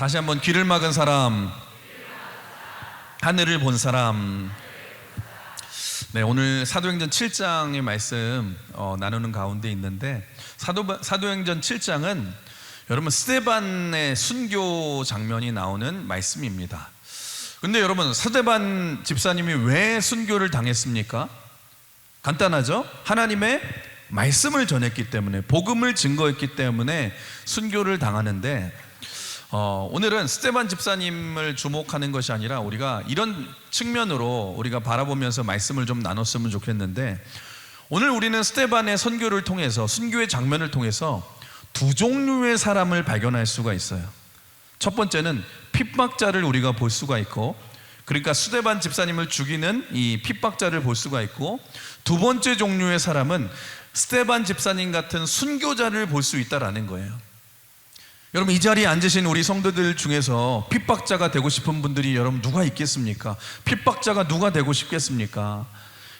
다시 한번 귀를 막은 사람, 하늘을 본 사람. 네, 오늘 사도행전 7장의 말씀 나누는 가운데 있는데 사도행전 7장은 여러분 스데반의 순교 장면이 나오는 말씀입니다. 근데 여러분, 스데반 집사님이 왜 순교를 당했습니까? 간단하죠? 하나님의 말씀을 전했기 때문에, 복음을 증거했기 때문에 순교를 당하는데, 오늘은 스데반 집사님을 주목하는 것이 아니라 우리가 이런 측면으로 우리가 바라보면서 말씀을 좀 나눴으면 좋겠는데, 오늘 우리는 스데반의 선교를 통해서, 순교의 장면을 통해서 두 종류의 사람을 발견할 수가 있어요. 첫 번째는 핍박자를 우리가 볼 수가 있고, 그러니까 스데반 집사님을 죽이는 이 핍박자를 볼 수가 있고, 두 번째 종류의 사람은 스데반 집사님 같은 순교자를 볼 수 있다라는 거예요. 여러분, 이 자리에 앉으신 우리 성도들 중에서 핍박자가 되고 싶은 분들이 여러분 누가 있겠습니까? 핍박자가 누가 되고 싶겠습니까?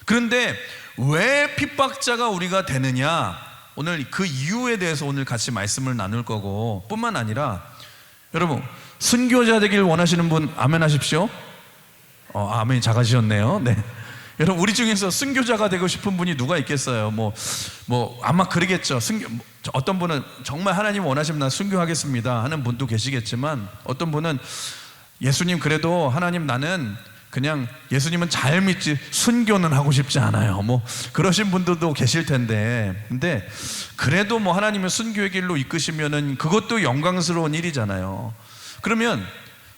그런데 왜 핍박자가 우리가 되느냐, 오늘 그 이유에 대해서 오늘 같이 말씀을 나눌 거고, 뿐만 아니라 여러분, 순교자 되길 원하시는 분 아멘 하십시오. 아멘이 작아지셨네요. 네. 여러분, 우리 중에서 순교자가 되고 싶은 분이 누가 있겠어요? 아마 그러겠죠. 어떤 분은 정말 하나님 원하시면 나 순교하겠습니다 하는 분도 계시겠지만, 어떤 분은 예수님, 그래도 하나님 나는 그냥 예수님은 잘 믿지 순교는 하고 싶지 않아요, 그러신 분들도 계실 텐데, 근데 그래도 하나님은 순교의 길로 이끄시면은 그것도 영광스러운 일이잖아요. 그러면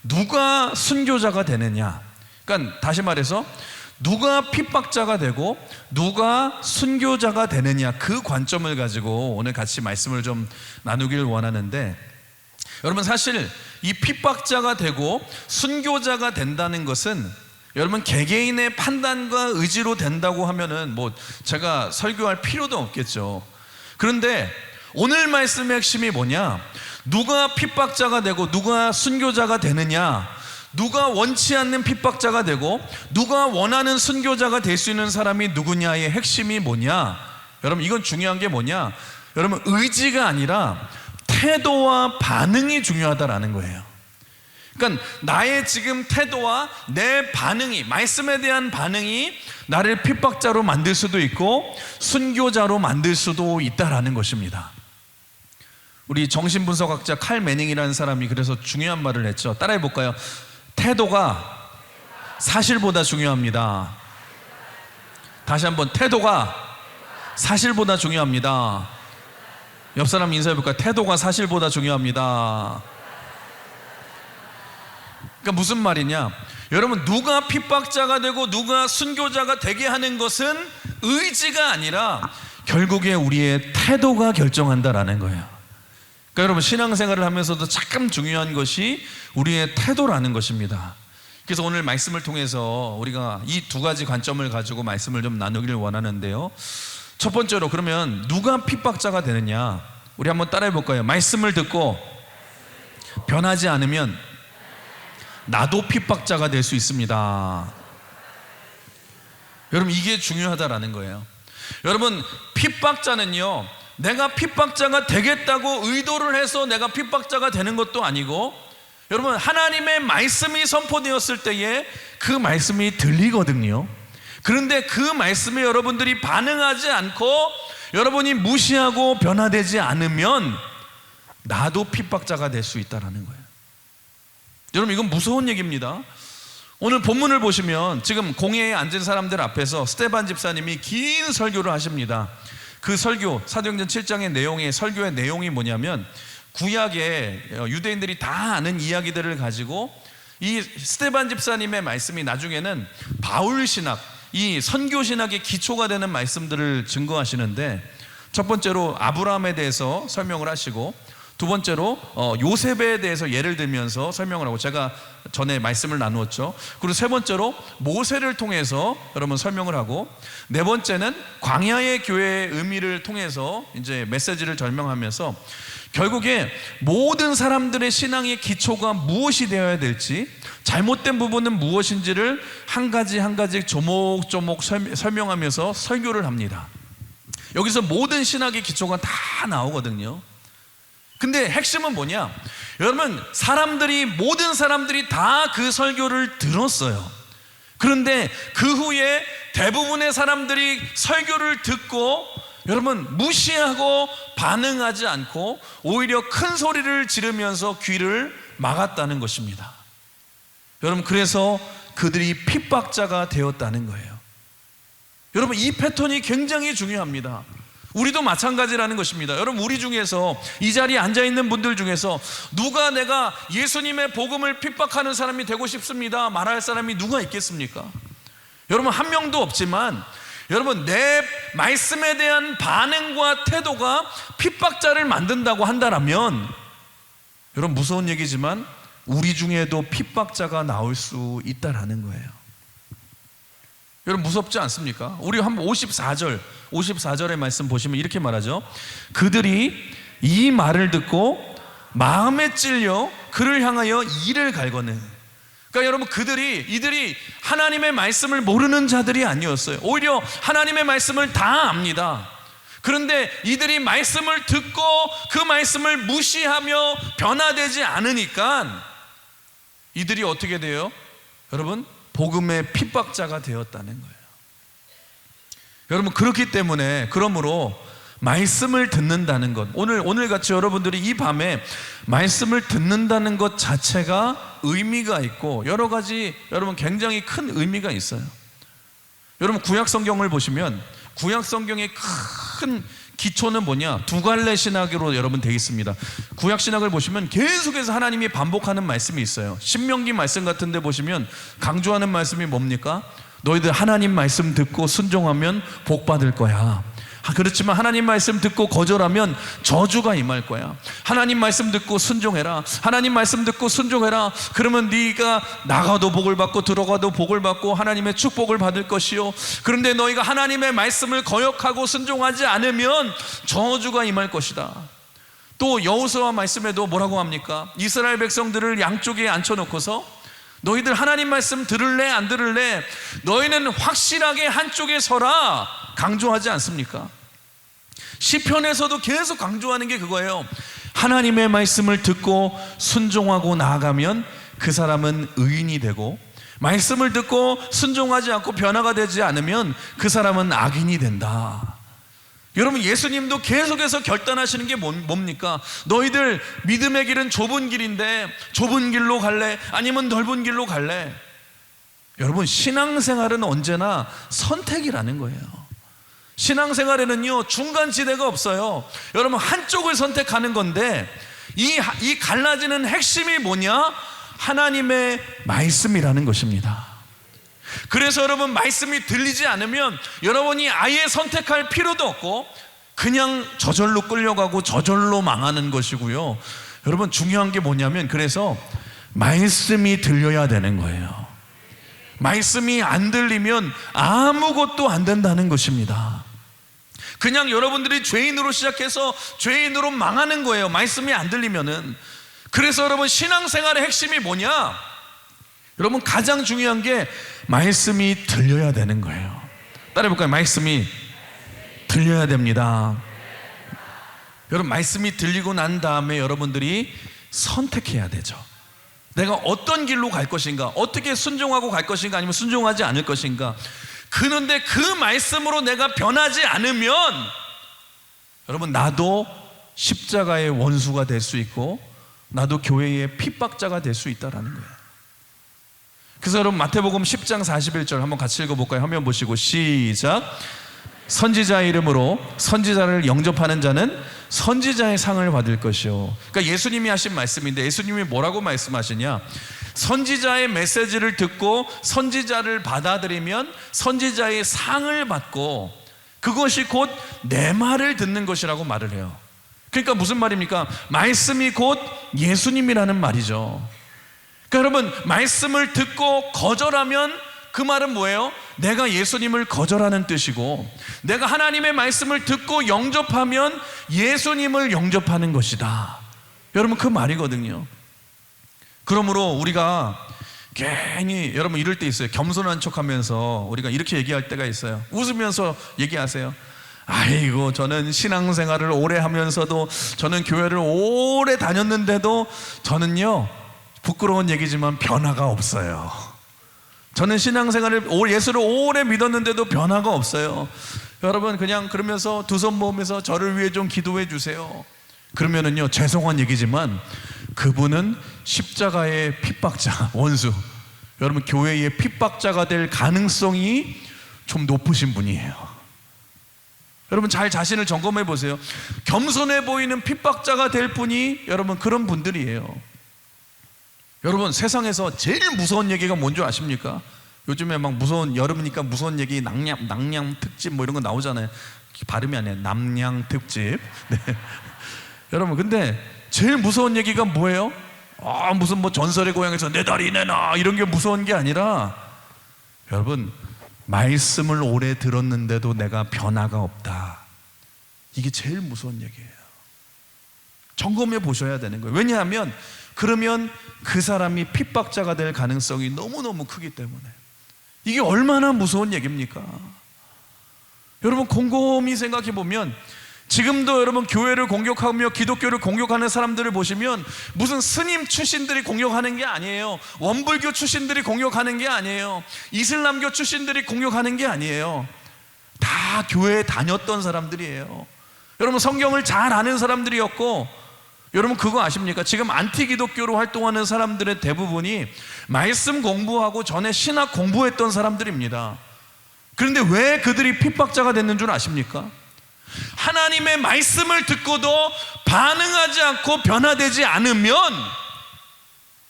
누가 순교자가 되느냐? 그러니까 다시 말해서 누가 핍박자가 되고 누가 순교자가 되느냐, 그 관점을 가지고 오늘 같이 말씀을 좀 나누길 원하는데, 여러분, 사실 이 핍박자가 되고 순교자가 된다는 것은 여러분 개개인의 판단과 의지로 된다고 하면은 제가 설교할 필요도 없겠죠. 그런데 오늘 말씀의 핵심이 뭐냐? 누가 핍박자가 되고 누가 순교자가 되느냐, 누가 원치 않는 핍박자가 되고 누가 원하는 순교자가 될 수 있는 사람이 누구냐의 핵심이 뭐냐? 여러분, 이건 중요한 게 뭐냐? 여러분, 의지가 아니라 태도와 반응이 중요하다라는 거예요. 그러니까 나의 지금 태도와 내 반응이, 말씀에 대한 반응이 나를 핍박자로 만들 수도 있고 순교자로 만들 수도 있다라는 것입니다. 우리 정신분석학자 칼 매닝이라는 사람이 그래서 중요한 말을 했죠. 따라해 볼까요? 태도가 사실보다 중요합니다. 다시 한번, 태도가 사실보다 중요합니다. 옆 사람 인사해 볼까요? 태도가 사실보다 중요합니다. 그러니까 무슨 말이냐? 여러분, 누가 핍박자가 되고 누가 순교자가 되게 하는 것은 의지가 아니라 결국에 우리의 태도가 결정한다라는 거예요. 그러니까 여러분, 신앙생활을 하면서도 참 중요한 것이 우리의 태도라는 것입니다. 그래서 오늘 말씀을 통해서 우리가 이 두 가지 관점을 가지고 말씀을 좀 나누기를 원하는데요. 첫 번째로, 그러면 누가 핍박자가 되느냐? 우리 한번 따라해 볼까요? 말씀을 듣고 변하지 않으면 나도 핍박자가 될 수 있습니다. 여러분, 이게 중요하다라는 거예요. 여러분, 핍박자는요, 내가 핍박자가 되겠다고 의도를 해서 내가 핍박자가 되는 것도 아니고, 여러분, 하나님의 말씀이 선포되었을 때에 그 말씀이 들리거든요. 그런데 그 말씀에 여러분들이 반응하지 않고 여러분이 무시하고 변화되지 않으면 나도 핍박자가 될 수 있다는 거예요. 여러분, 이건 무서운 얘기입니다. 오늘 본문을 보시면 지금 공회에 앉은 사람들 앞에서 스데반 집사님이 긴 설교를 하십니다. 그 설교, 사도행전 7장의 내용의 설교의 내용이 뭐냐면, 구약의 유대인들이 다 아는 이야기들을 가지고 이 스데반 집사님의 말씀이 나중에는 바울 신학, 이 선교 신학의 기초가 되는 말씀들을 증거하시는데, 첫 번째로 아브라함에 대해서 설명을 하시고, 두 번째로 요셉에 대해서 예를 들면서 설명을 하고, 제가 전에 말씀을 나누었죠. 그리고 세 번째로 모세를 통해서 여러분 설명을 하고, 네 번째는 광야의 교회의 의미를 통해서 이제 메시지를 설명하면서 결국에 모든 사람들의 신앙의 기초가 무엇이 되어야 될지, 잘못된 부분은 무엇인지를 한 가지 한 가지 조목조목 설명하면서 설교를 합니다. 여기서 모든 신학의 기초가 다 나오거든요. 근데 핵심은 뭐냐? 여러분, 모든 사람들이 다 그 설교를 들었어요. 그런데 그 후에 대부분의 사람들이 설교를 듣고 여러분 무시하고 반응하지 않고 오히려 큰 소리를 지르면서 귀를 막았다는 것입니다. 여러분, 그래서 그들이 핍박자가 되었다는 거예요. 여러분, 이 패턴이 굉장히 중요합니다. 우리도 마찬가지라는 것입니다. 여러분, 우리 중에서, 이 자리에 앉아있는 분들 중에서 누가 내가 예수님의 복음을 핍박하는 사람이 되고 싶습니다 말할 사람이 누가 있겠습니까? 여러분, 한 명도 없지만 여러분, 내 말씀에 대한 반응과 태도가 핍박자를 만든다고 한다면, 여러분, 무서운 얘기지만 우리 중에도 핍박자가 나올 수 있다라는 거예요. 여러분, 무섭지 않습니까? 우리 한번 54절의 말씀 보시면 이렇게 말하죠. 그들이 이 말을 듣고 마음에 찔려 그를 향하여 이를 갈거늘. 그러니까 여러분, 이들이 하나님의 말씀을 모르는 자들이 아니었어요. 오히려 하나님의 말씀을 다 압니다. 그런데 이들이 말씀을 듣고 그 말씀을 무시하며 변화되지 않으니까 이들이 어떻게 돼요? 여러분, 복음의 핍박자가 되었다는 거예요. 여러분, 그렇기 때문에, 그러므로 말씀을 듣는다는 것, 오늘 같이 여러분들이 이 밤에 말씀을 듣는다는 것 자체가 의미가 있고 여러 가지, 여러분, 굉장히 큰 의미가 있어요. 여러분, 구약 성경을 보시면 구약 성경의 큰 기초는 뭐냐? 두 갈래 신학으로 여러분 되어 있습니다. 구약 신학을 보시면 계속해서 하나님이 반복하는 말씀이 있어요. 신명기 말씀 같은 데 보시면 강조하는 말씀이 뭡니까? 너희들 하나님 말씀 듣고 순종하면 복 받을 거야. 그렇지만 하나님 말씀 듣고 거절하면 저주가 임할 거야. 하나님 말씀 듣고 순종해라. 하나님 말씀 듣고 순종해라. 그러면 네가 나가도 복을 받고 들어가도 복을 받고 하나님의 축복을 받을 것이요. 그런데 너희가 하나님의 말씀을 거역하고 순종하지 않으면 저주가 임할 것이다. 또 여호수아 말씀에도 뭐라고 합니까? 이스라엘 백성들을 양쪽에 앉혀놓고서 너희들 하나님 말씀 들을래 안 들을래? 너희는 확실하게 한쪽에 서라 강조하지 않습니까? 시편에서도 계속 강조하는 게 그거예요. 하나님의 말씀을 듣고 순종하고 나아가면 그 사람은 의인이 되고, 말씀을 듣고 순종하지 않고 변화가 되지 않으면 그 사람은 악인이 된다. 여러분, 예수님도 계속해서 결단하시는 게 뭡니까? 너희들 믿음의 길은 좁은 길인데 좁은 길로 갈래? 아니면 넓은 길로 갈래? 여러분, 신앙생활은 언제나 선택이라는 거예요. 신앙생활에는요, 중간지대가 없어요. 여러분, 한쪽을 선택하는 건데 이 갈라지는 핵심이 뭐냐? 하나님의 말씀이라는 것입니다. 그래서 여러분, 말씀이 들리지 않으면 여러분이 아예 선택할 필요도 없고 그냥 저절로 끌려가고 저절로 망하는 것이고요. 여러분, 중요한 게 뭐냐면, 그래서 말씀이 들려야 되는 거예요. 말씀이 안 들리면 아무것도 안 된다는 것입니다. 그냥 여러분들이 죄인으로 시작해서 죄인으로 망하는 거예요, 말씀이 안 들리면은. 그래서 여러분, 신앙생활의 핵심이 뭐냐? 여러분, 가장 중요한 게 말씀이 들려야 되는 거예요. 따라해볼까요? 말씀이 들려야 됩니다. 여러분, 말씀이 들리고 난 다음에 여러분들이 선택해야 되죠. 내가 어떤 길로 갈 것인가, 어떻게 순종하고 갈 것인가, 아니면 순종하지 않을 것인가. 그런데 그 말씀으로 내가 변하지 않으면 여러분, 나도 십자가의 원수가 될 수 있고 나도 교회의 핍박자가 될 수 있다는 거예요. 그래서 여러분, 마태복음 10장 41절 한번 같이 읽어볼까요? 화면 보시고 시작. 선지자의 이름으로 선지자를 영접하는 자는 선지자의 상을 받을 것이요. 그러니까 예수님이 하신 말씀인데, 예수님이 뭐라고 말씀하시냐? 선지자의 메시지를 듣고 선지자를 받아들이면 선지자의 상을 받고 그것이 곧 내 말을 듣는 것이라고 말을 해요. 그러니까 무슨 말입니까? 말씀이 곧 예수님이라는 말이죠. 그러니까 여러분, 말씀을 듣고 거절하면 그 말은 뭐예요? 내가 예수님을 거절하는 뜻이고, 내가 하나님의 말씀을 듣고 영접하면 예수님을 영접하는 것이다. 여러분, 그 말이거든요. 그러므로 우리가 괜히, 여러분, 이럴 때 있어요. 겸손한 척하면서 우리가 이렇게 얘기할 때가 있어요. 웃으면서 얘기하세요. 아이고, 저는 신앙생활을 오래 하면서도, 저는 교회를 오래 다녔는데도 저는요, 부끄러운 얘기지만 변화가 없어요. 저는 신앙생활을, 예수를 오래 믿었는데도 변화가 없어요. 여러분, 그냥 그러면서 두 손 모으면서 저를 위해 좀 기도해 주세요. 그러면은요, 죄송한 얘기지만 그분은 십자가의 핍박자, 원수, 여러분 교회의 핍박자가 될 가능성이 좀 높으신 분이에요. 여러분 잘 자신을 점검해 보세요. 겸손해 보이는 핍박자가 될 분이 여러분 그런 분들이에요. 여러분 세상에서 제일 무서운 얘기가 뭔지 아십니까? 요즘에 막 무서운, 여름이니까 무서운 얘기, 낭냥 특집 뭐 이런 거 나오잖아요. 발음이 아니에요. 남양 특집. 네. 여러분 근데 제일 무서운 얘기가 뭐예요? 무슨 뭐 전설의 고향에서 내 다리 내놔 이런 게 무서운 게 아니라, 여러분 말씀을 오래 들었는데도 내가 변화가 없다. 이게 제일 무서운 얘기예요. 점검해 보셔야 되는 거예요. 왜냐하면 그러면 그 사람이 핍박자가 될 가능성이 너무너무 크기 때문에. 이게 얼마나 무서운 얘기입니까? 여러분 곰곰이 생각해 보면 지금도 여러분 교회를 공격하며 기독교를 공격하는 사람들을 보시면 무슨 스님 출신들이 공격하는 게 아니에요. 원불교 출신들이 공격하는 게 아니에요. 이슬람교 출신들이 공격하는 게 아니에요. 다 교회에 다녔던 사람들이에요. 여러분 성경을 잘 아는 사람들이었고, 여러분 그거 아십니까? 지금 안티기독교로 활동하는 사람들의 대부분이 말씀 공부하고 전에 신학 공부했던 사람들입니다. 그런데 왜 그들이 핍박자가 됐는 줄 아십니까? 하나님의 말씀을 듣고도 반응하지 않고 변화되지 않으면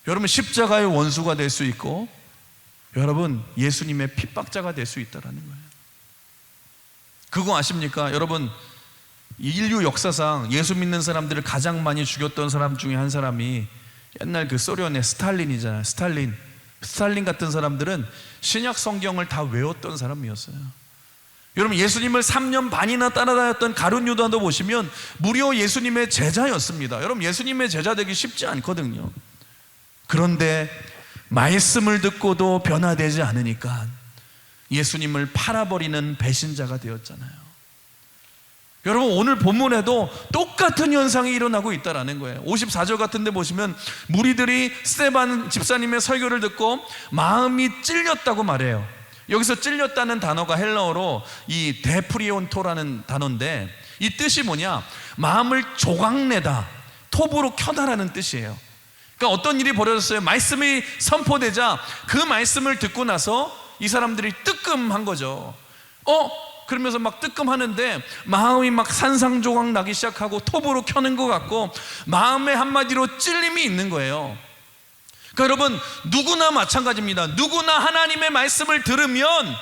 여러분 십자가의 원수가 될 수 있고, 여러분 예수님의 핍박자가 될 수 있다는 거예요. 그거 아십니까? 여러분 인류 역사상 예수 믿는 사람들을 가장 많이 죽였던 사람 중에 한 사람이 옛날 그 소련의 스탈린이잖아요. 스탈린 같은 사람들은 신약 성경을 다 외웠던 사람이었어요. 여러분 예수님을 3년 반이나 따라다녔던 가룟 유다도 보시면 무려 예수님의 제자였습니다. 여러분 예수님의 제자 되기 쉽지 않거든요. 그런데 말씀을 듣고도 변화되지 않으니까 예수님을 팔아버리는 배신자가 되었잖아요. 여러분 오늘 본문에도 똑같은 현상이 일어나고 있다는 거예요. 54절 같은 데 보시면 무리들이 스데반 집사님의 설교를 듣고 마음이 찔렸다고 말해요. 여기서 찔렸다는 단어가 헬라어로 이 데프리온토라는 단어인데, 이 뜻이 뭐냐? 마음을 조각내다, 톱으로 켜다라는 뜻이에요. 그러니까 어떤 일이 벌어졌어요. 말씀이 선포되자 그 말씀을 듣고 나서 이 사람들이 뜨끔한 거죠. 그러면서 막 뜨끔하는데 마음이 막 산상조각 나기 시작하고 톱으로 켜는 것 같고 마음에 한마디로 찔림이 있는 거예요. 그러니까 여러분 누구나 마찬가지입니다. 누구나 하나님의 말씀을 들으면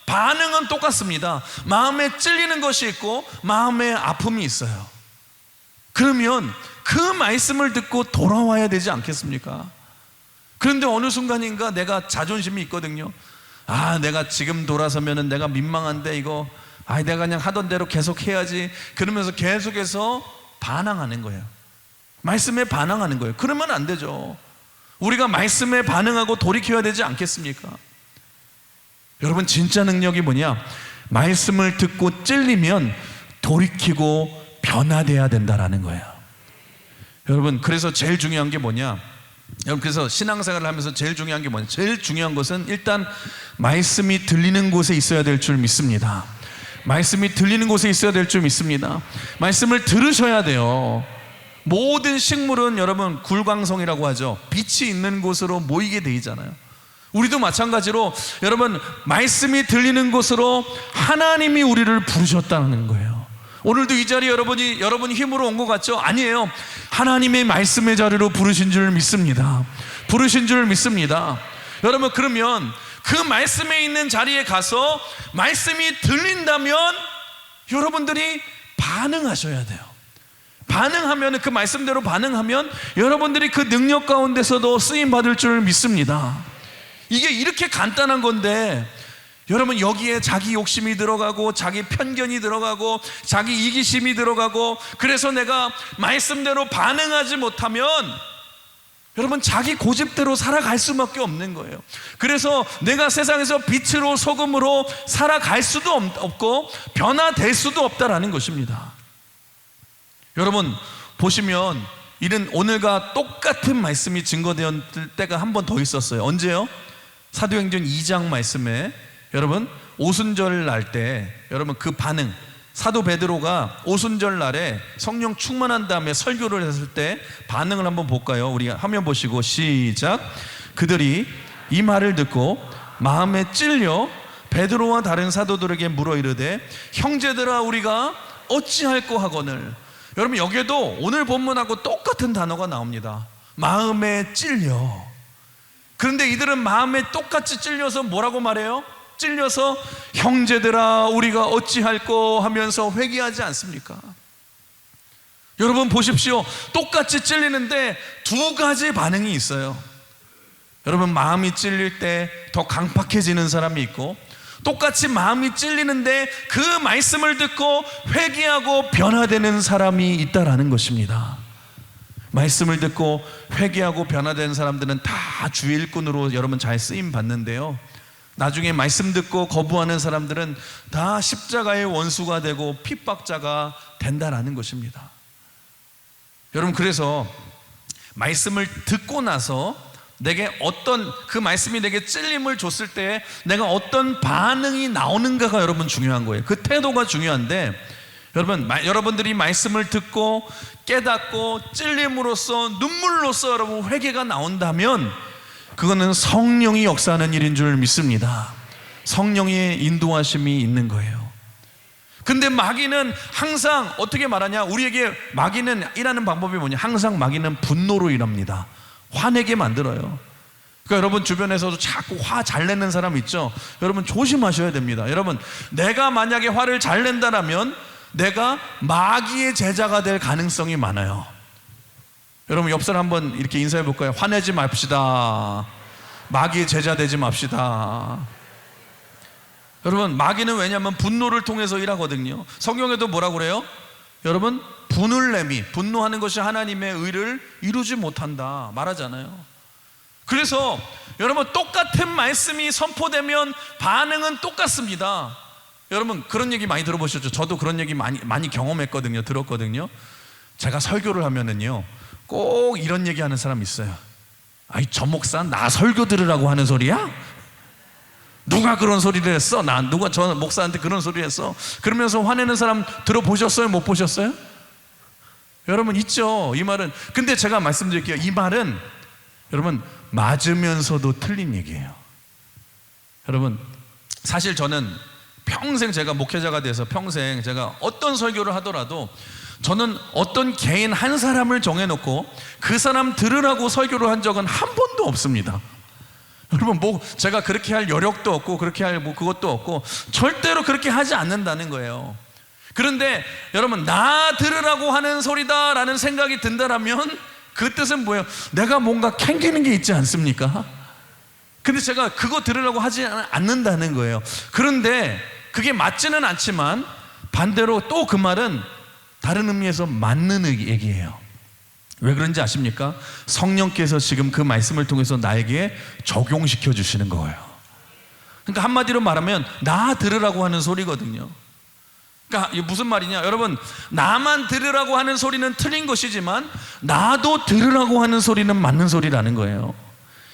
반응은 똑같습니다. 마음에 찔리는 것이 있고 마음에 아픔이 있어요. 그러면 그 말씀을 듣고 돌아와야 되지 않겠습니까? 그런데 어느 순간인가 내가 자존심이 있거든요. 내가 지금 돌아서면은 내가 민망한데 이거 내가 그냥 하던 대로 계속 해야지. 그러면서 계속해서 반항하는 거예요. 말씀에 반항하는 거예요. 그러면 안 되죠. 우리가 말씀에 반응하고 돌이켜야 되지 않겠습니까? 여러분 진짜 능력이 뭐냐? 말씀을 듣고 찔리면 돌이키고 변화돼야 된다라는 거예요. 여러분 그래서 제일 중요한 게 뭐냐? 여러분 그래서 신앙생활을 하면서 제일 중요한 게 뭐냐? 제일 중요한 것은 일단 말씀이 들리는 곳에 있어야 될 줄 믿습니다. 말씀이 들리는 곳에 있어야 될 줄 믿습니다. 말씀을 들으셔야 돼요. 모든 식물은 여러분 굴광성이라고 하죠. 빛이 있는 곳으로 모이게 돼 있잖아요. 우리도 마찬가지로 여러분 말씀이 들리는 곳으로 하나님이 우리를 부르셨다는 거예요. 오늘도 이 자리에 여러분이 힘으로 온 것 같죠? 아니에요. 하나님의 말씀의 자리로 부르신 줄 믿습니다. 부르신 줄 믿습니다. 여러분 그러면 그 말씀에 있는 자리에 가서 말씀이 들린다면 여러분들이 반응하셔야 돼요. 반응하면, 그 말씀대로 반응하면 여러분들이 그 능력 가운데서도 쓰임 받을 줄 믿습니다. 이게 이렇게 간단한 건데 여러분 여기에 자기 욕심이 들어가고 자기 편견이 들어가고 자기 이기심이 들어가고, 그래서 내가 말씀대로 반응하지 못하면 여러분, 자기 고집대로 살아갈 수밖에 없는 거예요. 그래서 내가 세상에서 빛으로 소금으로 살아갈 수도 없고 변화될 수도 없다라는 것입니다. 여러분 보시면 이런 오늘과 똑같은 말씀이 증거될 때가 한 번 더 있었어요. 언제요? 사도행전 2장 말씀에 여러분 오순절 날 때 여러분 그 반응, 사도 베드로가 오순절 날에 성령 충만한 다음에 설교를 했을 때 반응을 한번 볼까요? 우리 화면 보시고 시작. 그들이 이 말을 듣고 마음에 찔려 베드로와 다른 사도들에게 물어 이르되 형제들아 우리가 어찌할꼬 하거늘. 여러분 여기에도 오늘 본문하고 똑같은 단어가 나옵니다. 마음에 찔려. 그런데 이들은 마음에 똑같이 찔려서 뭐라고 말해요? 찔려서 형제들아 우리가 어찌할꼬 하면서 회개하지 않습니까? 여러분 보십시오. 똑같이 찔리는데 두 가지 반응이 있어요. 여러분 마음이 찔릴 때 더 강팍해지는 사람이 있고, 똑같이 마음이 찔리는데 그 말씀을 듣고 회개하고 변화되는 사람이 있다라는 것입니다. 말씀을 듣고 회개하고 변화되는 사람들은 다 주의 일꾼으로 여러분 잘 쓰임 받는데요, 나중에 말씀 듣고 거부하는 사람들은 다 십자가의 원수가 되고 핍박자가 된다라는 것입니다. 여러분 그래서 말씀을 듣고 나서 내게 어떤 그 말씀이 내게 찔림을 줬을 때 내가 어떤 반응이 나오는가가 여러분 중요한 거예요. 그 태도가 중요한데, 여러분들이 말씀을 듣고 깨닫고 찔림으로써 눈물로써 여러분 회개가 나온다면 그거는 성령이 역사하는 일인 줄 믿습니다. 성령의 인도하심이 있는 거예요. 근데 마귀는 항상 어떻게 말하냐? 우리에게 마귀는 일하는 방법이 뭐냐? 항상 마귀는 분노로 일합니다. 화내게 만들어요. 그러니까 여러분 주변에서도 자꾸 화 잘 내는 사람 있죠? 여러분 조심하셔야 됩니다. 여러분 내가 만약에 화를 잘 낸다라면 내가 마귀의 제자가 될 가능성이 많아요. 여러분 옆 사람 한번 이렇게 인사해 볼까요? 화내지 맙시다. 마귀의 제자 되지 맙시다. 여러분 마귀는 왜냐하면 분노를 통해서 일하거든요. 성경에도 뭐라고 그래요? 여러분 분을 내미, 분노하는 것이 하나님의 의를 이루지 못한다 말하잖아요. 그래서 여러분 똑같은 말씀이 선포되면 반응은 똑같습니다. 여러분 그런 얘기 많이 들어보셨죠? 저도 그런 얘기 많이 경험했거든요. 들었거든요. 제가 설교를 하면은요 꼭 이런 얘기 하는 사람 있어요. 아이 저 목사 나 설교 들으라고 하는 소리야? 누가 그런 소리를 했어? 누가 저 목사한테 그런 소리를 했어? 그러면서 화내는 사람 들어보셨어요? 못 보셨어요? 여러분 있죠 이 말은. 근데 제가 말씀드릴게요. 이 말은 여러분 맞으면서도 틀린 얘기예요. 여러분 사실 저는 평생 제가 목회자가 돼서 평생 제가 어떤 설교를 하더라도 저는 어떤 개인 한 사람을 정해놓고 그 사람 들으라고 설교를 한 적은 한 번도 없습니다. 여러분 뭐 제가 그렇게 할 여력도 없고 그렇게 할 뭐 그것도 없고 절대로 그렇게 하지 않는다는 거예요. 그런데 여러분 나 들으라고 하는 소리다라는 생각이 든다라면 그 뜻은 뭐예요? 내가 뭔가 캥기는 게 있지 않습니까? 근데 제가 그거 들으라고 하지 않는다는 거예요. 그런데 그게 맞지는 않지만 반대로 또 그 말은 다른 의미에서 맞는 얘기예요. 왜 그런지 아십니까? 성령께서 지금 그 말씀을 통해서 나에게 적용시켜 주시는 거예요. 그러니까 한마디로 말하면 나 들으라고 하는 소리거든요. 그러니까 이게 무슨 말이냐? 여러분 나만 들으라고 하는 소리는 틀린 것이지만 나도 들으라고 하는 소리는 맞는 소리라는 거예요.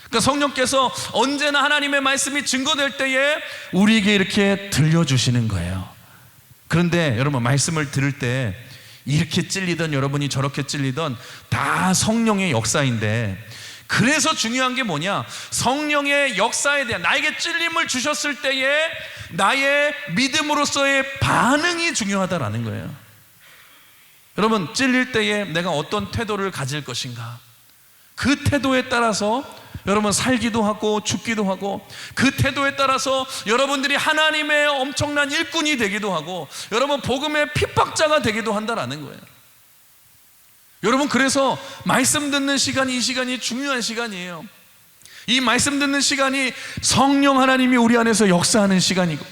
그러니까 성령께서 언제나 하나님의 말씀이 증거될 때에 우리에게 이렇게 들려주시는 거예요. 그런데 여러분 말씀을 들을 때 이렇게 찔리던 여러분이 저렇게 찔리던 다 성령의 역사인데, 그래서 중요한 게 뭐냐? 성령의 역사에 대한 나에게 찔림을 주셨을 때에 나의 믿음으로서의 반응이 중요하다라는 거예요. 여러분 찔릴 때에 내가 어떤 태도를 가질 것인가, 그 태도에 따라서 여러분 살기도 하고 죽기도 하고, 그 태도에 따라서 여러분들이 하나님의 엄청난 일꾼이 되기도 하고 여러분 복음의 핍박자가 되기도 한다라는 거예요. 여러분 그래서 말씀 듣는 시간이, 이 시간이 중요한 시간이에요. 이 말씀 듣는 시간이 성령 하나님이 우리 안에서 역사하는 시간이고,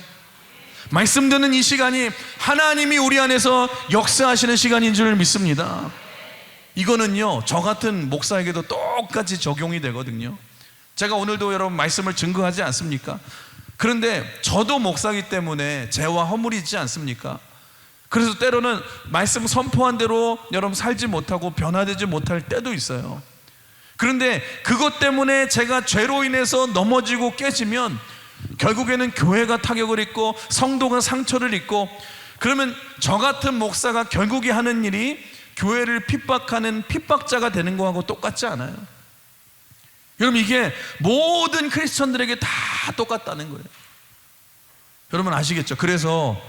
말씀 듣는 이 시간이 하나님이 우리 안에서 역사하시는 시간인 줄 믿습니다. 이거는요, 저 같은 목사에게도 똑같이 적용이 되거든요. 제가 오늘도 여러분 말씀을 증거하지 않습니까? 그런데 저도 목사이기 때문에 죄와 허물이 있지 않습니까? 그래서 때로는 말씀 선포한 대로 여러분 살지 못하고 변화되지 못할 때도 있어요. 그런데 그것 때문에 제가 죄로 인해서 넘어지고 깨지면 결국에는 교회가 타격을 입고 성도가 상처를 입고, 그러면 저 같은 목사가 결국에 하는 일이 교회를 핍박하는 핍박자가 되는 거하고 똑같지 않아요? 여러분, 이게 모든 크리스천들에게 다 똑같다는 거예요. 여러분 아시겠죠? 그래서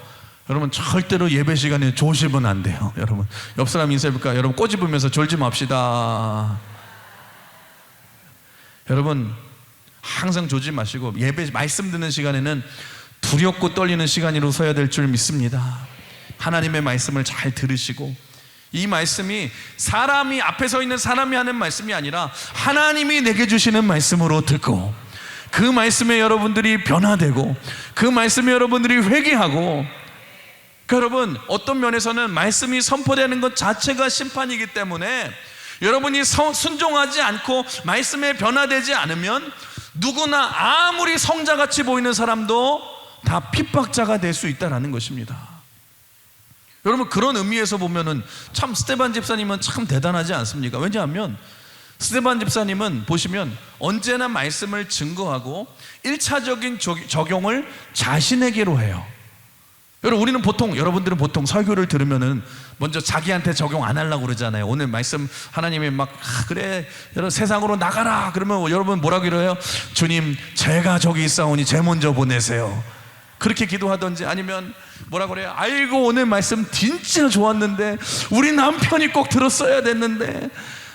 여러분 절대로 예배 시간에 조심은 안 돼요. 여러분 옆 사람 인사해볼까? 여러분 꼬집으면서 졸지 맙시다. 여러분 항상 졸지 마시고 예배 말씀 듣는 시간에는 두렵고 떨리는 시간으로 서야 될 줄 믿습니다. 하나님의 말씀을 잘 들으시고, 이 말씀이 사람이 앞에 서 있는 사람이 하는 말씀이 아니라 하나님이 내게 주시는 말씀으로 듣고, 그 말씀에 여러분들이 변화되고, 그 말씀에 여러분들이 회개하고, 여러분 어떤 면에서는 말씀이 선포되는 것 자체가 심판이기 때문에 여러분이 순종하지 않고 말씀에 변화되지 않으면 누구나 아무리 성자같이 보이는 사람도 다 핍박자가 될 수 있다는 것입니다. 여러분 그런 의미에서 보면은 참 스데반 집사님은 참 대단하지 않습니까? 왜냐하면 스데반 집사님은 보시면 언제나 말씀을 증거하고 1차적인 적용을 자신에게로 해요. 우리는 보통, 여러분들은 보통 설교를 들으면은 먼저 자기한테 적용 안 하려고 그러잖아요. 오늘 말씀 하나님이 막 그래 여러분 세상으로 나가라 그러면 여러분 뭐라고 이래요? 주님 제가 저기 있사오니 제 먼저 보내세요. 그렇게 기도하든지, 아니면 뭐라고 그래요? 아이고 오늘 말씀 진짜 좋았는데 우리 남편이 꼭 들었어야 됐는데,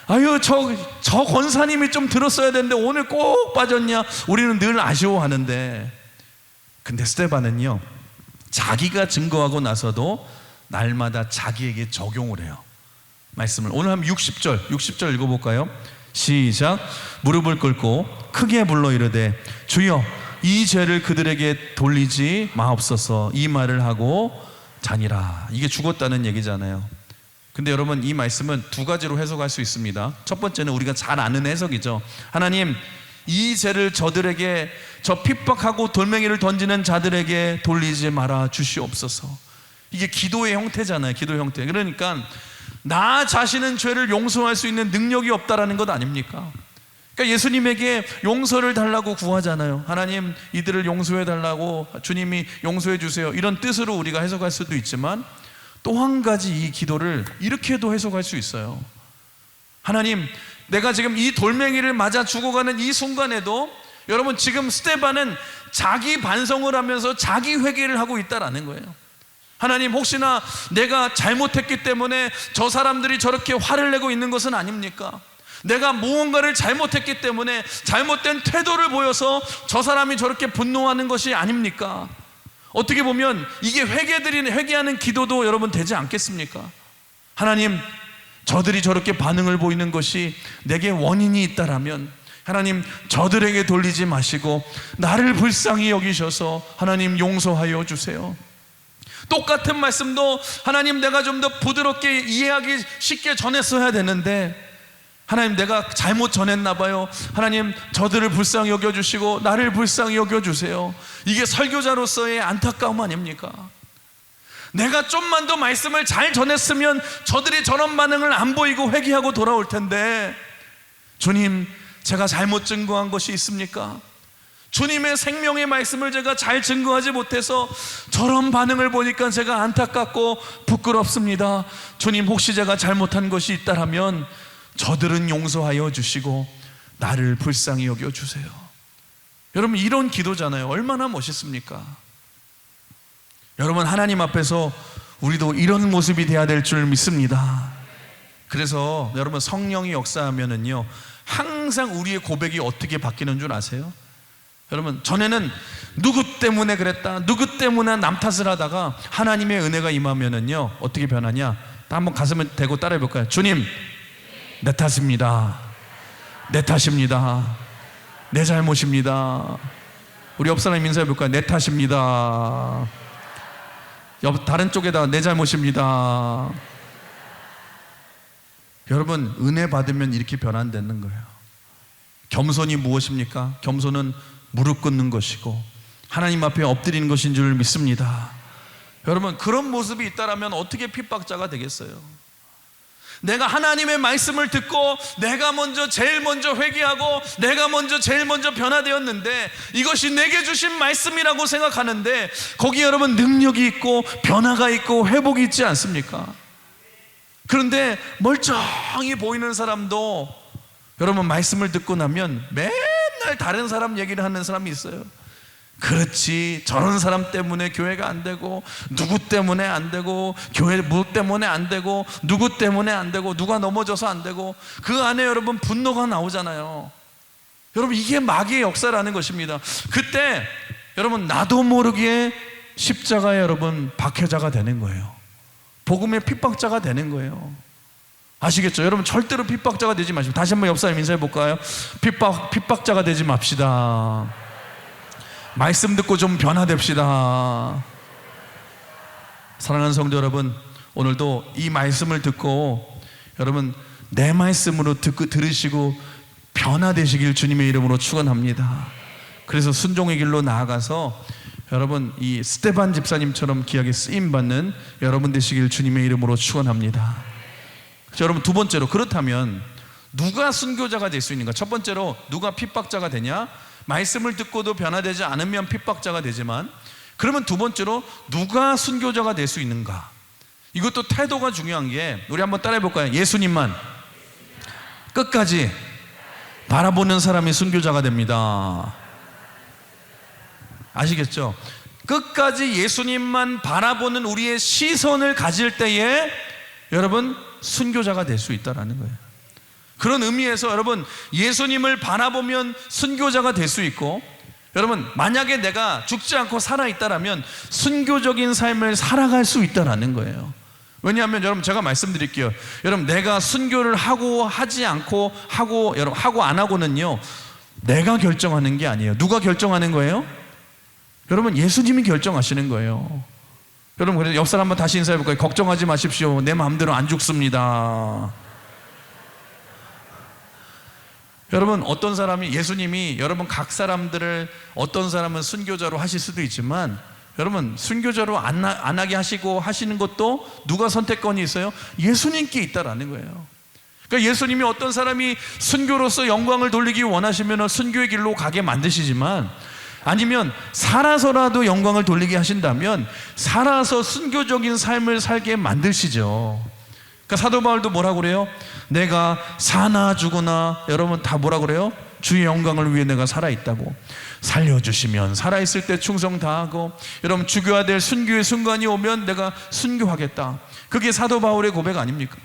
아유 저 권사님이 좀 들었어야 됐는데 오늘 꼭 빠졌냐. 우리는 늘 아쉬워하는데, 근데 스데반은요 자기가 증거하고 나서도 날마다 자기에게 적용을 해요. 말씀을 오늘 한번 60절 읽어볼까요? 시작. 무릎을 꿇고 크게 불러 이르되 주여 이 죄를 그들에게 돌리지 마옵소서. 이 말을 하고 자니라. 이게 죽었다는 얘기잖아요. 근데 여러분 이 말씀은 두 가지로 해석할 수 있습니다. 첫 번째는 우리가 잘 아는 해석이죠. 하나님 이 죄를 저들에게, 저 핍박하고 돌멩이를 던지는 자들에게 돌리지 말아 주시옵소서. 이게 기도의 형태잖아요. 기도의 형태. 그러니까 나 자신은 죄를 용서할 수 있는 능력이 없다라는 것 아닙니까? 그러니까 예수님에게 용서를 달라고 구하잖아요. 하나님 이들을 용서해 달라고, 주님이 용서해 주세요, 이런 뜻으로 우리가 해석할 수도 있지만, 또 한 가지 이 기도를 이렇게도 해석할 수 있어요. 하나님 내가 지금 이 돌멩이를 맞아 죽어가는 이 순간에도 여러분 지금 스데반은 자기 반성을 하면서 자기 회개를 하고 있다라는 거예요. 하나님 혹시나 내가 잘못했기 때문에 저 사람들이 저렇게 화를 내고 있는 것은 아닙니까? 내가 무언가를 잘못했기 때문에 잘못된 태도를 보여서 저 사람이 저렇게 분노하는 것이 아닙니까? 어떻게 보면 이게 회개하는 기도도 여러분 되지 않겠습니까? 하나님 저들이 저렇게 반응을 보이는 것이 내게 원인이 있다라면 하나님 저들에게 돌리지 마시고 나를 불쌍히 여기셔서 하나님 용서하여 주세요. 똑같은 말씀도 하나님 내가 좀 더 부드럽게 이해하기 쉽게 전했어야 되는데, 하나님 내가 잘못 전했나 봐요. 하나님 저들을 불쌍히 여겨주시고 나를 불쌍히 여겨주세요. 이게 설교자로서의 안타까움 아닙니까? 내가 좀만 더 말씀을 잘 전했으면 저들이 저런 반응을 안 보이고 회개하고 돌아올 텐데, 주님 제가 잘못 증거한 것이 있습니까? 주님의 생명의 말씀을 제가 잘 증거하지 못해서 저런 반응을 보니까 제가 안타깝고 부끄럽습니다. 주님 혹시 제가 잘못한 것이 있다면 저들은 용서하여 주시고 나를 불쌍히 여겨주세요. 여러분 이런 기도잖아요. 얼마나 멋있습니까? 여러분 하나님 앞에서 우리도 이런 모습이 돼야 될 줄 믿습니다. 그래서 여러분 성령이 역사하면은요 항상 우리의 고백이 어떻게 바뀌는 줄 아세요? 여러분 전에는 누구 때문에 그랬다, 누구 때문에 남 탓을 하다가 하나님의 은혜가 임하면은요 어떻게 변하냐? 한번 가슴을 대고 따라해 볼까요? 주님 내 탓입니다. 내 탓입니다. 내 잘못입니다. 우리 옆 사람 인사해 볼까요? 내 탓입니다. 다른 쪽에다 내 잘못입니다. 여러분, 은혜 받으면 이렇게 변환되는 거예요. 겸손이 무엇입니까? 겸손은 무릎 꿇는 것이고 하나님 앞에 엎드리는 것인 줄 믿습니다. 여러분, 그런 모습이 있다라면 어떻게 핍박자가 되겠어요? 내가 하나님의 말씀을 듣고 내가 제일 먼저 회개하고 내가 제일 먼저 변화되었는데 이것이 내게 주신 말씀이라고 생각하는데 거기에 여러분 능력이 있고 변화가 있고 회복이 있지 않습니까? 그런데 멀쩡히 보이는 사람도 여러분 말씀을 듣고 나면 맨날 다른 사람 얘기를 하는 사람이 있어요. 그렇지, 저런 사람 때문에 교회가 안 되고 누구 때문에 안 되고 교회 뭐 때문에 안 되고 누구 때문에 안 되고 누가 넘어져서 안 되고 그 안에 여러분 분노가 나오잖아요. 여러분, 이게 마귀의 역사라는 것입니다. 그때 여러분 나도 모르게 십자가에 여러분 박해자가 되는 거예요. 복음의 핍박자가 되는 거예요. 아시겠죠? 여러분, 절대로 핍박자가 되지 마시고, 다시 한번 옆 사람 인사해 볼까요? 핍박자가 되지 맙시다. 말씀 듣고 좀 변화됩시다. 사랑하는 성도 여러분, 오늘도 이 말씀을 듣고 여러분 내 말씀으로 들으시고 변화되시길 주님의 이름으로 축원합니다. 그래서 순종의 길로 나아가서 여러분 이 스테반 집사님처럼 귀하게 쓰임받는 여러분 되시길 주님의 이름으로 축원합니다. 여러분, 두 번째로, 그렇다면 누가 순교자가 될 수 있는가? 첫 번째로, 누가 핍박자가 되냐? 말씀을 듣고도 변화되지 않으면 핍박자가 되지만, 그러면 두 번째로 누가 순교자가 될 수 있는가? 이것도 태도가 중요한 게, 우리 한번 따라해 볼까요? 예수님만 끝까지 바라보는 사람이 순교자가 됩니다. 아시겠죠? 끝까지 예수님만 바라보는 우리의 시선을 가질 때에 여러분 순교자가 될 수 있다는 거예요. 그런 의미에서 여러분 예수님을 바라보면 순교자가 될 수 있고, 여러분 만약에 내가 죽지 않고 살아있다라면 순교적인 삶을 살아갈 수 있다는 거예요. 왜냐하면 여러분 제가 말씀드릴게요. 여러분 내가 순교를 하고 하지 않고 하고 안 하고는요 내가 결정하는 게 아니에요. 누가 결정하는 거예요? 여러분 예수님이 결정하시는 거예요. 여러분, 그래서 옆 사람 한번 다시 인사해 볼까요? 걱정하지 마십시오. 내 마음대로 안 죽습니다. 여러분, 어떤 사람이, 예수님이 여러분 각 사람들을, 어떤 사람은 순교자로 하실 수도 있지만 여러분 순교자로 안 하게 하시고 하시는 것도 누가 선택권이 있어요? 예수님께 있다라는 거예요. 그러니까 예수님이 어떤 사람이 순교로서 영광을 돌리기 원하시면 순교의 길로 가게 만드시지만, 아니면 살아서라도 영광을 돌리게 하신다면 살아서 순교적인 삶을 살게 만드시죠. 그러니까 사도 바울도 뭐라고 그래요? 내가 사나 죽으나, 여러분 다 뭐라고 그래요? 주의 영광을 위해 내가 살아있다고. 살려주시면 살아있을 때 충성 다하고, 여러분 죽여야 될 순교의 순간이 오면 내가 순교하겠다. 그게 사도 바울의 고백 아닙니까?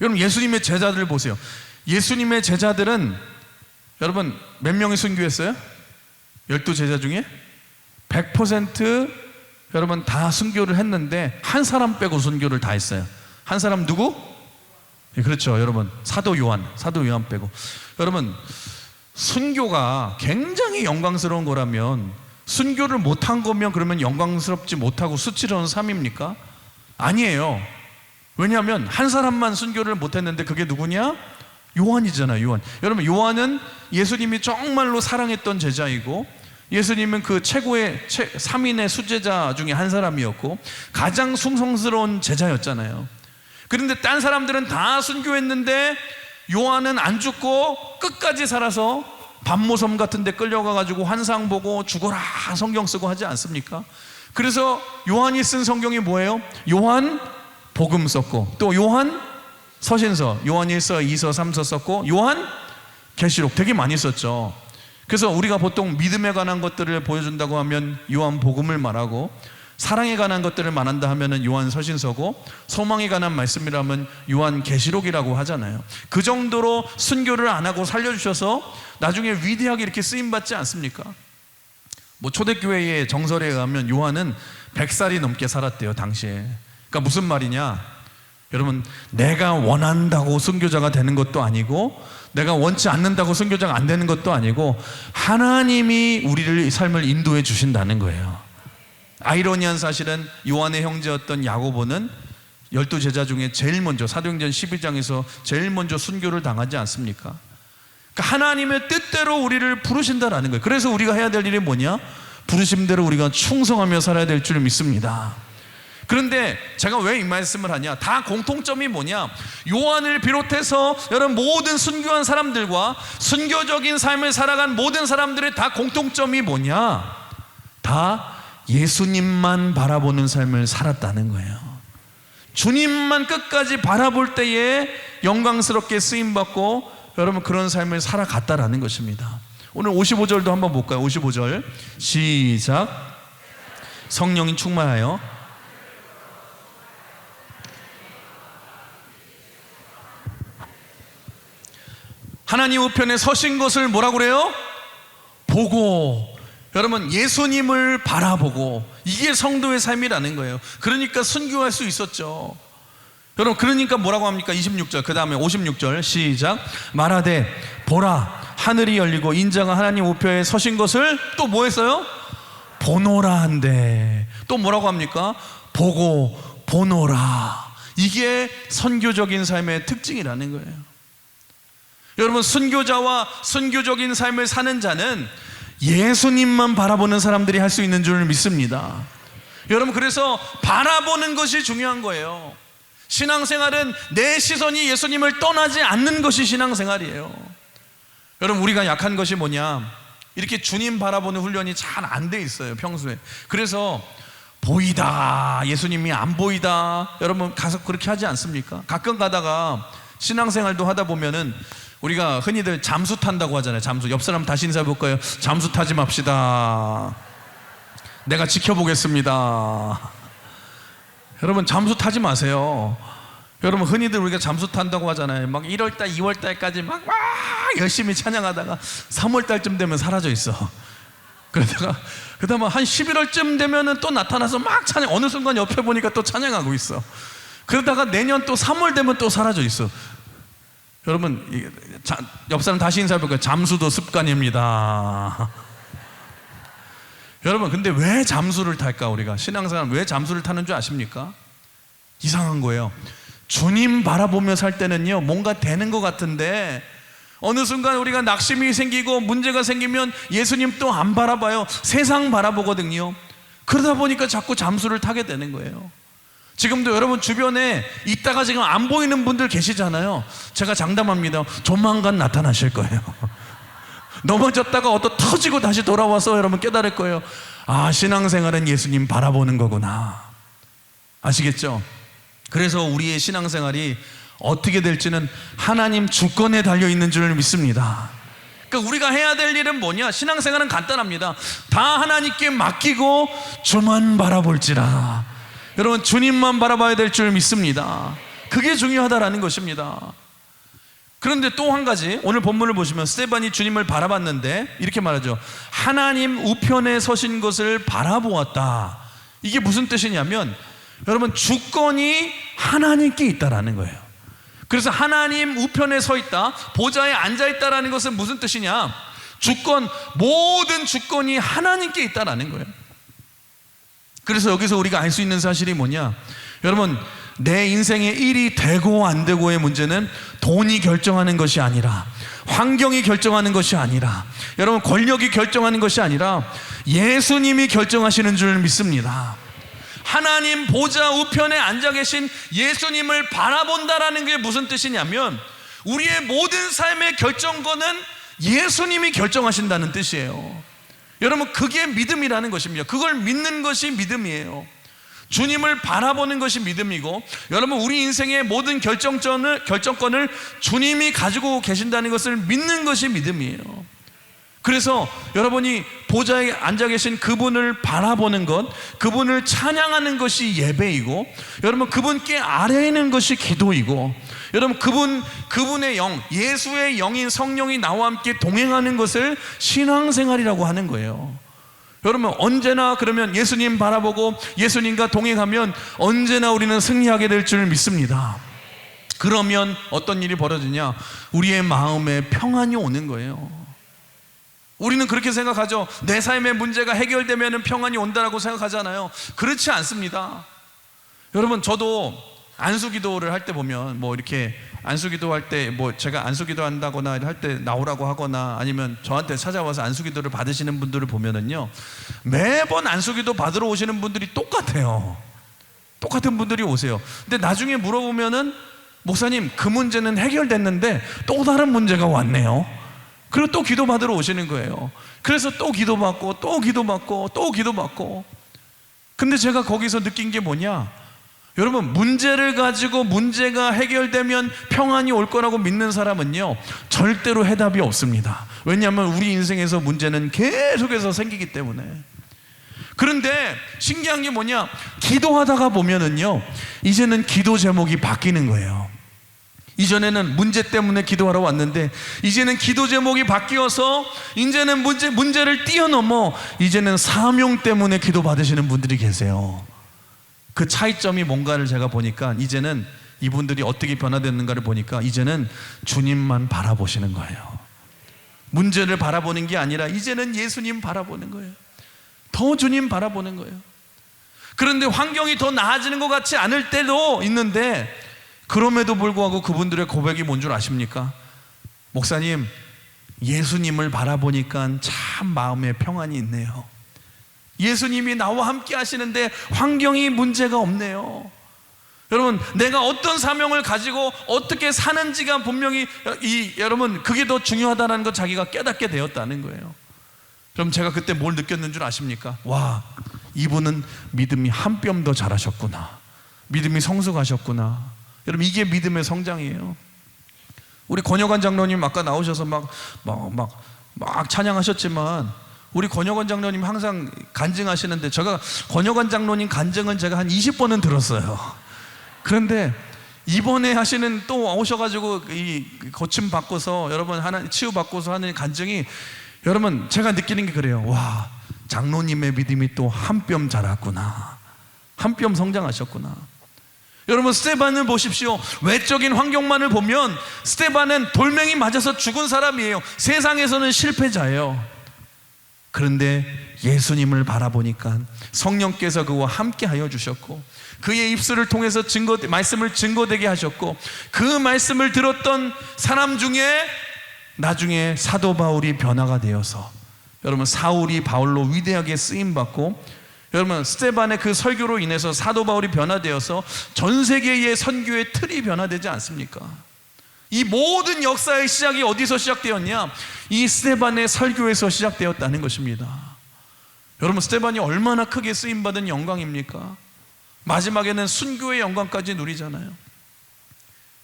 여러분 예수님의 제자들을 보세요. 예수님의 제자들은 여러분 몇 명이 순교했어요? 12제자 중에 100% 여러분 다 순교를 했는데 한 사람 빼고 순교를 다 했어요. 한 사람 누구? 그렇죠, 여러분 사도 요한 빼고. 여러분 순교가 굉장히 영광스러운 거라면 순교를 못한 거면 그러면 영광스럽지 못하고 수치스러운 삶입니까? 아니에요. 왜냐하면 한 사람만 순교를 못했는데 그게 누구냐? 요한이잖아요. 요한. 여러분 요한은 예수님이 정말로 사랑했던 제자이고, 예수님은 그 최고의 3인의 수제자 중에 한 사람이었고 가장 숭성스러운 제자였잖아요. 그런데 딴 사람들은 다 순교했는데 요한은 안 죽고 끝까지 살아서 반모섬 같은 데 끌려가가지고 환상 보고 죽어라 성경 쓰고 하지 않습니까? 그래서 요한이 쓴 성경이 뭐예요? 요한 복음 썼고, 또 요한 서신서, 요한 1서, 2서, 3서 썼고, 요한 계시록 되게 많이 썼죠. 그래서 우리가 보통 믿음에 관한 것들을 보여준다고 하면 요한 복음을 말하고, 사랑에 관한 것들을 말한다 하면은 요한 서신서고, 소망에 관한 말씀이라면 요한 계시록이라고 하잖아요. 그 정도로 순교를 안 하고 살려주셔서 나중에 위대하게 이렇게 쓰임받지 않습니까? 뭐 초대교회의 정설에 의하면 요한은 100살이 넘게 살았대요 당시에. 그러니까 무슨 말이냐, 여러분 내가 원한다고 순교자가 되는 것도 아니고 내가 원치 않는다고 순교자가 안 되는 것도 아니고 하나님이 우리를 삶을 인도해 주신다는 거예요. 아이러니한 사실은 요한의 형제였던 야고보는 12 제자 중에 제일 먼저 사도행전 12장에서 제일 먼저 순교를 당하지 않습니까? 그러니까 하나님의 뜻대로 우리를 부르신다라는 거예요. 그래서 우리가 해야 될 일이 뭐냐? 부르심대로 우리가 충성하며 살아야 될 줄 믿습니다. 그런데 제가 왜 이 말씀을 하냐? 다 공통점이 뭐냐? 요한을 비롯해서 여러분 모든 순교한 사람들과 순교적인 삶을 살아간 모든 사람들의 다 공통점이 뭐냐? 다 예수님만 바라보는 삶을 살았다는 거예요. 주님만 끝까지 바라볼 때에 영광스럽게 쓰임받고 여러분 그런 삶을 살아갔다라는 것입니다. 오늘 55절도 한번 볼까요? 55절 시작. 성령이 충만하여 하나님 우편에 서신 것을 뭐라고 그래요? 보고. 여러분 예수님을 바라보고, 이게 성도의 삶이라는 거예요. 그러니까 순교할 수 있었죠. 여러분 그러니까 뭐라고 합니까? 26절 그 다음에 56절 시작. 말하되 보라 하늘이 열리고 인자가 하나님 우편에 서신 것을 또 뭐 했어요? 보노라 한대. 또 뭐라고 합니까? 보고 보노라. 이게 선교적인 삶의 특징이라는 거예요. 여러분 순교자와 순교적인 삶을 사는 자는 예수님만 바라보는 사람들이 할 수 있는 줄 믿습니다. 여러분 그래서 바라보는 것이 중요한 거예요. 신앙생활은 내 시선이 예수님을 떠나지 않는 것이 신앙생활이에요. 여러분 우리가 약한 것이 뭐냐? 이렇게 주님 바라보는 훈련이 잘 안 돼 있어요 평소에. 그래서 보이다 예수님이 안 보이다 여러분 가서 그렇게 하지 않습니까? 가끔 가다가 신앙생활도 하다 보면은 우리가 흔히들 잠수 탄다고 하잖아요. 잠수. 옆 사람 다시 인사해 볼까요? 잠수 타지 맙시다. 내가 지켜보겠습니다. 여러분 잠수 타지 마세요. 여러분 흔히들 우리가 잠수 탄다고 하잖아요. 막 1월달 2월달까지 막 열심히 찬양하다가 3월달쯤 되면 사라져 있어. 그러다가 한 11월쯤 되면은 또 나타나서 막 찬양. 어느 순간 옆에 보니까 또 찬양하고 있어. 그러다가 내년 또 3월 되면 또 사라져 있어. 여러분 옆 사람 다시 인사해 볼까요? 잠수도 습관입니다. 여러분 근데 왜 잠수를 탈까? 우리가 신앙생활 왜 잠수를 타는 줄 아십니까? 이상한 거예요. 주님 바라보며 살 때는요 뭔가 되는 것 같은데 어느 순간 우리가 낙심이 생기고 문제가 생기면 예수님 또 안 바라봐요. 세상 바라보거든요. 그러다 보니까 자꾸 잠수를 타게 되는 거예요. 지금도 여러분 주변에 있다가 지금 안 보이는 분들 계시잖아요. 제가 장담합니다. 조만간 나타나실 거예요. 넘어졌다가 어떤 터지고 다시 돌아와서 여러분 깨달을 거예요. 아, 신앙생활은 예수님 바라보는 거구나. 아시겠죠? 그래서 우리의 신앙생활이 어떻게 될지는 하나님 주권에 달려있는 줄 믿습니다. 그러니까 우리가 해야 될 일은 뭐냐? 신앙생활은 간단합니다. 다 하나님께 맡기고 주만 바라볼지라. 여러분 주님만 바라봐야 될 줄 믿습니다. 그게 중요하다라는 것입니다. 그런데 또 한 가지 오늘 본문을 보시면 스데반이 주님을 바라봤는데 이렇게 말하죠. 하나님 우편에 서신 것을 바라보았다. 이게 무슨 뜻이냐면 여러분 주권이 하나님께 있다라는 거예요. 그래서 하나님 우편에 서 있다, 보좌에 앉아 있다라는 것은 무슨 뜻이냐? 주권, 모든 주권이 하나님께 있다라는 거예요. 그래서 여기서 우리가 알 수 있는 사실이 뭐냐? 여러분 내 인생의 일이 되고 안 되고의 문제는 돈이 결정하는 것이 아니라, 환경이 결정하는 것이 아니라, 여러분 권력이 결정하는 것이 아니라 예수님이 결정하시는 줄 믿습니다. 하나님 보좌 우편에 앉아 계신 예수님을 바라본다라는 게 무슨 뜻이냐면 우리의 모든 삶의 결정권은 예수님이 결정하신다는 뜻이에요. 여러분 그게 믿음이라는 것입니다. 그걸 믿는 것이 믿음이에요. 주님을 바라보는 것이 믿음이고, 여러분 우리 인생의 모든 결정권을 주님이 가지고 계신다는 것을 믿는 것이 믿음이에요. 그래서 여러분이 보좌에 앉아 계신 그분을 바라보는 것, 그분을 찬양하는 것이 예배이고, 여러분 그분께 아래에 있는 것이 기도이고, 여러분 그분의 영, 예수의 영인 성령이 나와 함께 동행하는 것을 신앙생활이라고 하는 거예요. 여러분 언제나 그러면 예수님 바라보고 예수님과 동행하면 언제나 우리는 승리하게 될 줄 믿습니다. 그러면 어떤 일이 벌어지냐? 우리의 마음에 평안이 오는 거예요. 우리는 그렇게 생각하죠. 내 삶의 문제가 해결되면 평안이 온다라고 생각하잖아요. 그렇지 않습니다. 여러분 저도 안수기도를 할 때 보면 뭐 이렇게 안수기도 할 때 뭐 제가 안수기도 한다거나 할 때 나오라고 하거나 아니면 저한테 찾아와서 안수기도를 받으시는 분들을 보면은요, 매번 안수기도 받으러 오시는 분들이 똑같아요. 똑같은 분들이 오세요. 근데 나중에 물어보면은 목사님 그 문제는 해결됐는데 또 다른 문제가 왔네요. 그리고 또 기도 받으러 오시는 거예요. 그래서 또 기도받고 또 기도받고 또 기도받고. 근데 제가 거기서 느낀 게 뭐냐, 여러분, 문제를 가지고 문제가 해결되면 평안이 올 거라고 믿는 사람은요, 절대로 해답이 없습니다. 왜냐하면 우리 인생에서 문제는 계속해서 생기기 때문에. 그런데 신기한 게 뭐냐, 기도하다가 보면은요, 이제는 기도 제목이 바뀌는 거예요. 이전에는 문제 때문에 기도하러 왔는데 이제는 기도 제목이 바뀌어서 이제는 문제를 뛰어넘어 이제는 사명 때문에 기도 받으시는 분들이 계세요. 그 차이점이 뭔가를 제가 보니까 이제는 이분들이 어떻게 변화됐는가를 보니까 이제는 주님만 바라보시는 거예요. 문제를 바라보는 게 아니라 이제는 예수님 바라보는 거예요. 더 주님 바라보는 거예요. 그런데 환경이 더 나아지는 것 같지 않을 때도 있는데, 그럼에도 불구하고 그분들의 고백이 뭔 줄 아십니까? 목사님, 예수님을 바라보니까 참 마음에 평안이 있네요. 예수님이 나와 함께 하시는데 환경이 문제가 없네요. 여러분, 내가 어떤 사명을 가지고 어떻게 사는지가 분명히 여러분, 그게 더 중요하다는 거 자기가 깨닫게 되었다는 거예요. 그럼 제가 그때 뭘 느꼈는 줄 아십니까? 와, 이분은 믿음이 한 뼘 더 자라셨구나. 믿음이 성숙하셨구나. 여러분, 이게 믿음의 성장이에요. 우리 권혁환 장로님 아까 나오셔서 막 찬양하셨지만, 우리 권혁환 장로님 항상 간증하시는데, 제가 권혁환 장로님 간증은 제가 한 20번은 들었어요. 그런데 이번에 하시는 또 오셔가지고 이 고침 받고서 여러분 하나 치유 받고서 하는 간증이, 여러분 제가 느끼는 게 그래요. 와, 장로님의 믿음이 또 한 뼘 자랐구나. 한 뼘 성장하셨구나. 여러분, 스데반을 보십시오. 외적인 환경만을 보면 스데반은 돌멩이 맞아서 죽은 사람이에요. 세상에서는 실패자예요. 그런데 예수님을 바라보니까 성령께서 그와 함께 하여 주셨고, 그의 입술을 통해서 말씀을 증거되게 하셨고, 그 말씀을 들었던 사람 중에 나중에 사도 바울이 변화가 되어서, 여러분, 사울이 바울로 위대하게 쓰임받고, 여러분, 스데반의 그 설교로 인해서 사도 바울이 변화되어서 전 세계의 선교의 틀이 변화되지 않습니까? 이 모든 역사의 시작이 어디서 시작되었냐? 이 스데반의 설교에서 시작되었다는 것입니다. 여러분, 스데반이 얼마나 크게 쓰임받은 영광입니까? 마지막에는 순교의 영광까지 누리잖아요.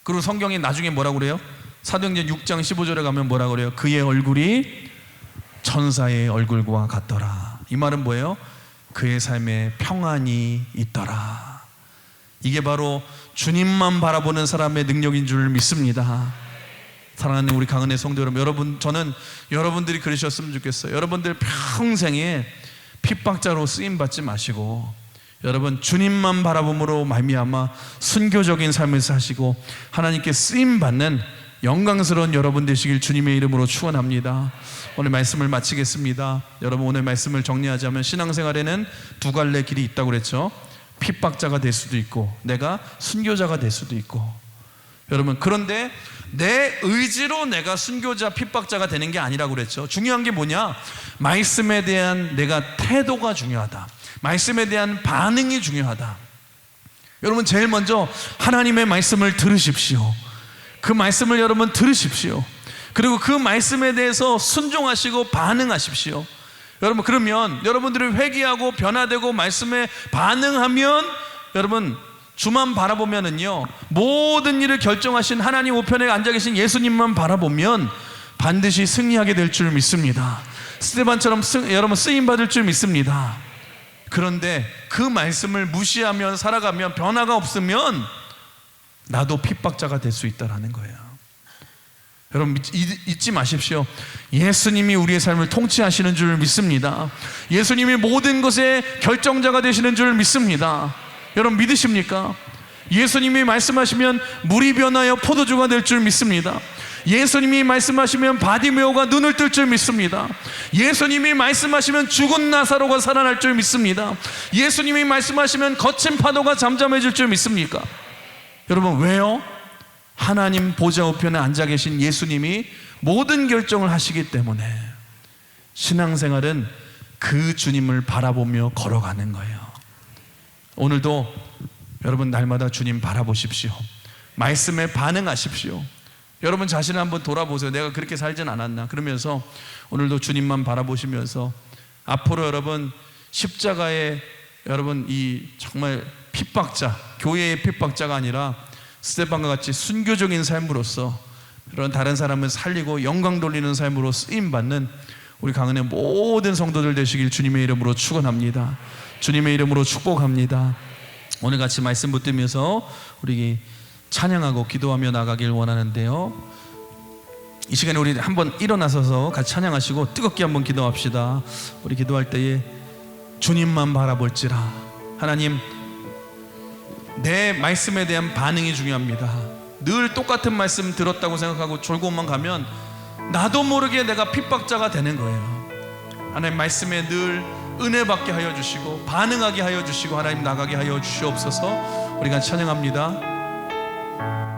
그리고 성경이 나중에 뭐라고 그래요? 사도행전 6장 15절에 가면 뭐라고 그래요? 그의 얼굴이 천사의 얼굴과 같더라. 이 말은 뭐예요? 그의 삶에 평안이 있더라. 이게 바로 주님만 바라보는 사람의 능력인 줄 믿습니다. 사랑하는 우리 강은혜 성도 여러분, 저는 여러분들이 그러셨으면 좋겠어요. 여러분들 평생에 핍박자로 쓰임받지 마시고, 여러분 주님만 바라봄으로 말미암아 순교적인 삶을 사시고 하나님께 쓰임받는 영광스러운 여러분 되시길 주님의 이름으로 축원합니다. 오늘 말씀을 마치겠습니다. 여러분, 오늘 말씀을 정리하자면 신앙생활에는 두 갈래 길이 있다고 그랬죠. 핍박자가 될 수도 있고 내가 순교자가 될 수도 있고. 여러분, 그런데 내 의지로 내가 순교자, 핍박자가 되는 게 아니라고 그랬죠. 중요한 게 뭐냐? 말씀에 대한 내가 태도가 중요하다. 말씀에 대한 반응이 중요하다. 여러분, 제일 먼저 하나님의 말씀을 들으십시오. 그 말씀을 여러분 들으십시오. 그리고 그 말씀에 대해서 순종하시고 반응하십시오. 여러분, 그러면 여러분들이 회개하고 변화되고 말씀에 반응하면, 여러분 주만 바라보면은요, 모든 일을 결정하신 하나님 우편에 앉아 계신 예수님만 바라보면 반드시 승리하게 될 줄 믿습니다. 스데반처럼 여러분 쓰임받을 줄 믿습니다. 그런데 그 말씀을 무시하면 살아가면, 변화가 없으면 나도 핍박자가 될 수 있다는 거예요. 여러분, 잊지 마십시오. 예수님이 우리의 삶을 통치하시는 줄 믿습니다. 예수님이 모든 것의 결정자가 되시는 줄 믿습니다. 여러분, 믿으십니까? 예수님이 말씀하시면 물이 변하여 포도주가 될 줄 믿습니다. 예수님이 말씀하시면 바디메오가 눈을 뜰 줄 믿습니다. 예수님이 말씀하시면 죽은 나사로가 살아날 줄 믿습니다. 예수님이 말씀하시면 거친 파도가 잠잠해질 줄 믿습니까? 여러분 왜요? 하나님 보좌 우편에 앉아 계신 예수님이 모든 결정을 하시기 때문에 신앙생활은 그 주님을 바라보며 걸어가는 거예요. 오늘도 여러분 날마다 주님 바라보십시오. 말씀에 반응하십시오. 여러분 자신을 한번 돌아보세요. 내가 그렇게 살진 않았나? 그러면서 오늘도 주님만 바라보시면서 앞으로 여러분 십자가의 여러분 이 정말 핍박자, 교회의 핍박자가 아니라 스데반과 같이 순교적인 삶으로서 그런 다른 사람을 살리고 영광 돌리는 삶으로 쓰임받는 우리 강은의 모든 성도들 되시길 주님의 이름으로 축원합니다. 주님의 이름으로 축복합니다. 오늘 같이 말씀 붙들면서 우리 찬양하고 기도하며 나가길 원하는데요, 이 시간에 우리 한번 일어나서서 같이 찬양하시고 뜨겁게 한번 기도합시다. 우리 기도할 때에 주님만 바라볼지라. 하나님, 내 말씀에 대한 반응이 중요합니다. 늘 똑같은 말씀 들었다고 생각하고 졸고만 가면 나도 모르게 내가 핍박자가 되는 거예요. 하나님 말씀에 늘 은혜 받게 하여 주시고 반응하게 하여 주시고 하나님 나가게 하여 주시옵소서. 우리가 찬양합니다.